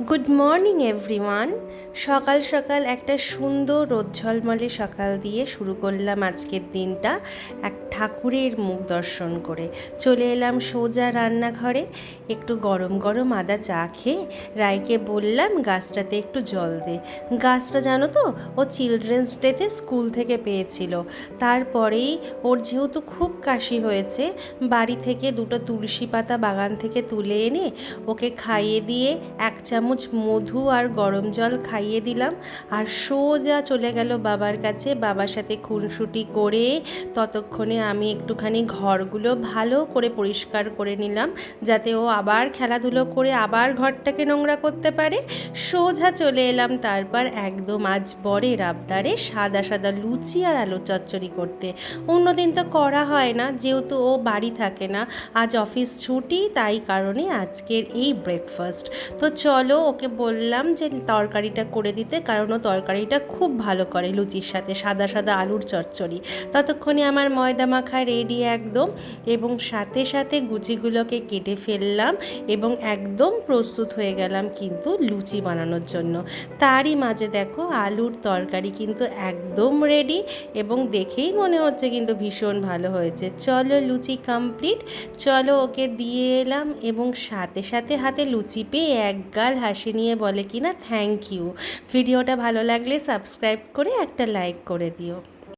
Good morning everyone. সকাল সকাল একটা সুন্দর রোদ ঝলমলে সকাল দিয়ে শুরু করলাম আজকের দিনটা এক ঠাকুরের মুখ দর্শন করে। চলে এলাম সোজা রান্নাঘরে, একটু গরম গরম আদা চা খেয়ে রায়কে বললাম গাছটাতে একটু জল দে। গাছটা জানো তো ও চিলড্রেন্স ডেতে স্কুল থেকে পেয়েছিল। তারপরেই ওর যেহেতু খুব কাশি হয়েছে, বাড়ি থেকে দুটো তুলসী পাতা বাগান থেকে তুলে এনে ওকে খাইয়ে দিয়ে এক চামচ মধু আর গরম জল খাইয়ে দিলাম। আর সোজা চলে গেল বাবার কাছে, বাবার সাথে খুনসুটি করে ততক্ষণে আমি একটুখানি ঘরগুলো ভালো করে পরিষ্কার করে নিলাম, যাতে ও আবার খেলাধুলো করে আবার ঘরটাকে নোংরা করতে পারে। সোজা চলে এলাম তারপর একদম আজ বরের আবদারে সাদা সাদা লুচি আর আলু চচ্চড়ি করতে। অন্যদিন তো করা হয় না, যেহেতু ও বাড়ি থাকে না, আজ অফিস ছুটি, তাই কারণে আজকের এই ব্রেকফাস্ট। তো চলো ওকে বললাম যে তরকারিটা করে দিতে, কারণ ও তরকারিটা খুব ভালো করে লুচির সাথে, সাদা সাদা আলুর চচ্চড়ি। ততক্ষণে আমার ময়দা মাখা রেডি একদম, এবং সাথে সাথে গুচিগুলোকে কেটে ফেললাম এবং একদম প্রস্তুত হয়ে গেলাম কিন্তু লুচি বানানোর জন্য। তারই মাঝে দেখো আলুর তরকারি কিন্তু একদম রেডি, এবং দেখেই মনে হচ্ছে কিন্তু ভীষণ ভালো হয়েছে। চলো লুচি কমপ্লিট, চলো ওকে দিয়ে এলাম, এবং সাথে সাথে হাতে লুচি পেয়ে এক গাল হাসি নিয়ে বলে কিনা থ্যাংক ইউ। ভিডিওটা ভালো লাগলে সাবস্ক্রাইব করে একটা লাইক করে দিও।